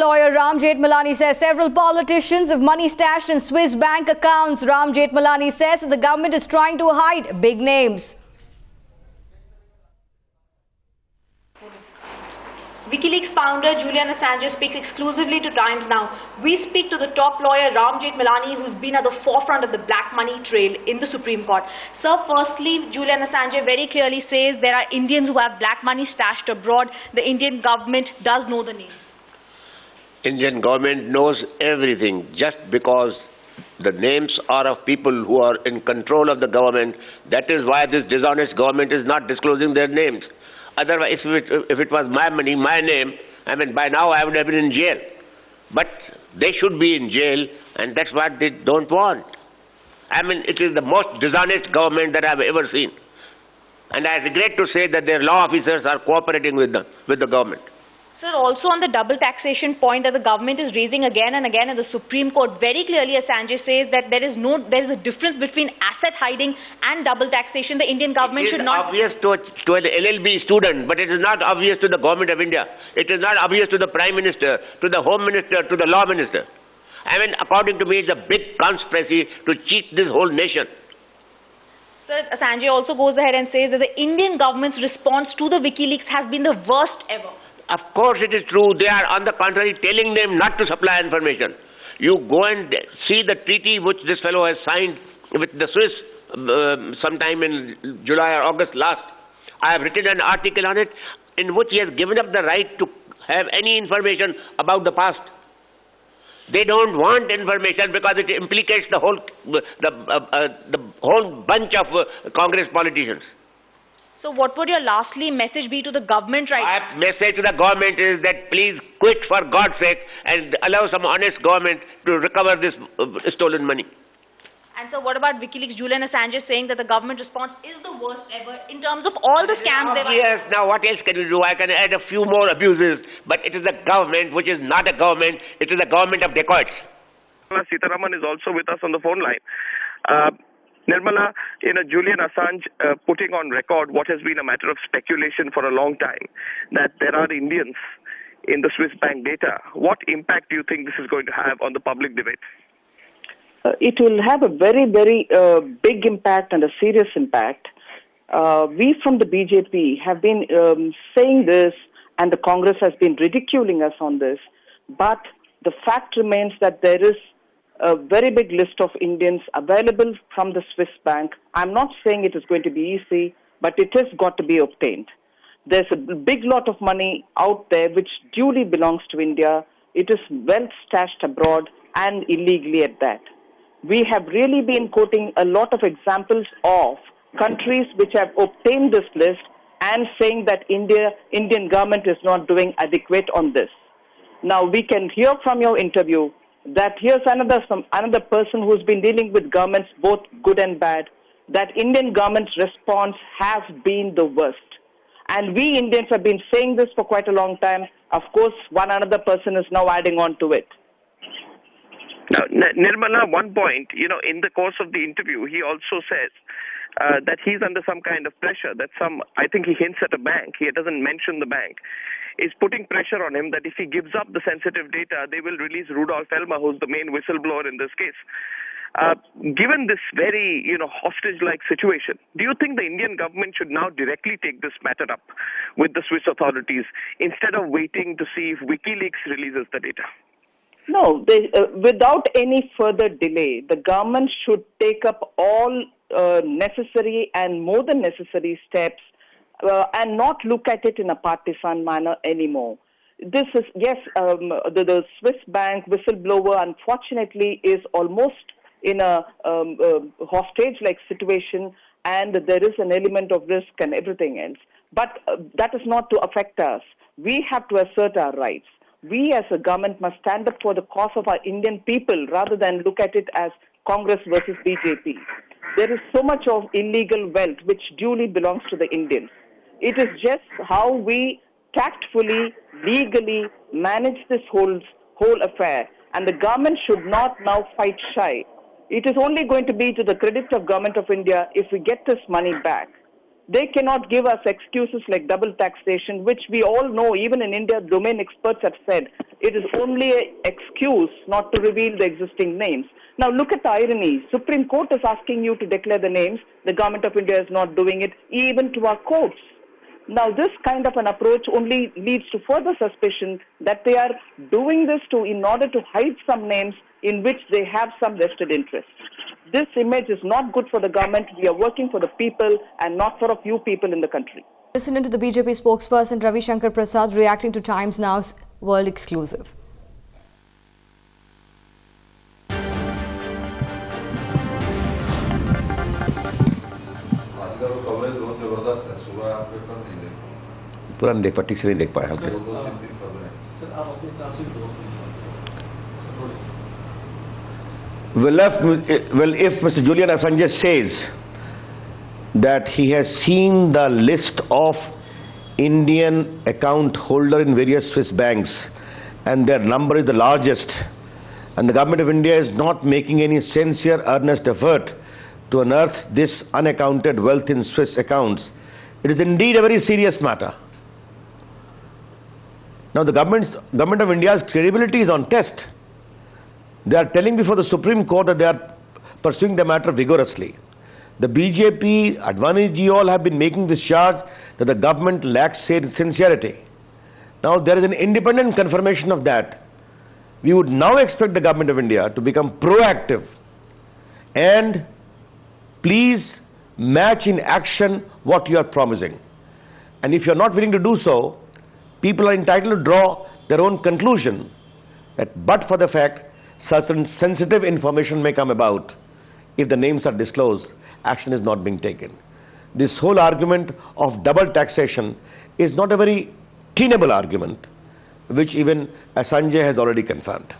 Lawyer Ram Jethmalani says several politicians have money stashed in Swiss bank accounts. Ram Jethmalani says the government is trying to hide big names. WikiLeaks founder Julian Assange speaks exclusively to Times Now. We speak to the top lawyer Ram Jethmalani, who's been at the forefront of the black money trail in the Supreme Court. Sir, firstly, Julian Assange very clearly says there are Indians who have black money stashed abroad. The Indian government does know the names. Indian government knows everything. Just because the names are of people who are in control of the government, that is why this dishonest government is not disclosing their names. Otherwise, if it was my money, my name, I mean, by now I would have been in jail. But they should be in jail, and that's what they don't want. I mean, it is the most dishonest government that I have ever seen. And I regret to say that their law officers are cooperating with the government. Sir, also on the double taxation point that the government is raising again and again in the Supreme Court, very clearly Assange says that there is a difference between asset hiding and double taxation. The Indian government should not... It is obvious to an LLB student, but it is not obvious to the government of India. It is not obvious to the Prime Minister, to the Home Minister, to the Law Minister. I mean, according to me, it's a big conspiracy to cheat this whole nation. Sir, Assange also goes ahead and says that the Indian government's response to the WikiLeaks has been the worst ever. Of course it is true. They are, on the contrary, telling them not to supply information. You go and see the treaty which this fellow has signed with the Swiss sometime in July or August last. I have written an article on it in which he has given up the right to have any information about the past. They don't want information because it implicates the whole bunch of Congress politicians. So what would your lastly message be to the government right now? My message to the government is that please quit for God's sake and allow some honest government to recover this stolen money. And so what about WikiLeaks? Julian Assange is saying that the government response is the worst ever in terms of all the scams they've... Yes, now what else can you do? I can add a few more abuses, but it is a government which is not a government. It is a government of dacoits. Sitaraman is also with us on the phone line. Nirmala, Julian Assange putting on record what has been a matter of speculation for a long time, that there are Indians in the Swiss bank data. What impact do you think this is going to have on the public debate? It will have a very, very big impact and a serious impact. We from the BJP have been saying this, and the Congress has been ridiculing us on this, but the fact remains that there is a very big list of Indians available from the Swiss bank. I'm not saying it is going to be easy, but it has got to be obtained. There's a big lot of money out there which duly belongs to India. It is well stashed abroad and illegally at that. We have really been quoting a lot of examples of countries which have obtained this list and saying that Indian government is not doing adequate on this. Now we can hear from your interview that here's another person who's been dealing with governments, both good and bad, that Indian government's response has been the worst. And we Indians have been saying this for quite a long time. Of course, one another person is now adding on to it. Now, Nirmala, one point, in the course of the interview, he also says that he's under some kind of pressure, that I think he hints at a bank, he doesn't mention the bank, is putting pressure on him that if he gives up the sensitive data, they will release Rudolf Elmer, who's the main whistleblower in this case. Given this very, hostage-like situation, do you think the Indian government should now directly take this matter up with the Swiss authorities instead of waiting to see if WikiLeaks releases the data? No, without any further delay, the government should take up all necessary and more than necessary steps and not look at it in a partisan manner anymore. This is, yes, the Swiss bank whistleblower, unfortunately, is almost in a hostage-like situation, and there is an element of risk and everything else. But that is not to affect us. We have to assert our rights. We as a government must stand up for the cause of our Indian people rather than look at it as Congress versus BJP. There is so much of illegal wealth which duly belongs to the Indians. It is just how we tactfully, legally manage this whole affair. And the government should not now fight shy. It is only going to be to the credit of Government of India if we get this money back. They cannot give us excuses like double taxation, which we all know, even in India, domain experts have said it is only an excuse not to reveal the existing names. Now look at the irony. Supreme Court is asking you to declare the names. The government of India is not doing it, even to our courts. Now this kind of an approach only leads to further suspicion that they are doing this in order to hide some names in which they have some vested interest. This image is not good for the government. We are working for the people and not for a few people in the country. Listen into the BJP spokesperson Ravi Shankar Prasad reacting to Times Now's World Exclusive. पूरा नहीं देख पाया, ठीक से नहीं देख पाया। Well, if Mr. Julian Assange says that he has seen the list of Indian account holder in various Swiss banks and their number is the largest, and the government of India is not making any sincere, earnest effort to unearth this unaccounted wealth in Swiss accounts, it is indeed a very serious matter. Now the government of India's credibility is on test. They are telling before the Supreme Court that they are pursuing the matter vigorously. The BJP, Advani ji all have been making this charge that the government lacks sincerity. Now there is an independent confirmation of that. We would now expect the government of India to become proactive and please match in action what you are promising. And if you are not willing to do so, people are entitled to draw their own conclusion that but for the fact certain sensitive information may come about, if the names are disclosed, action is not being taken. This whole argument of double taxation is not a very tenable argument, which even Assange has already confirmed.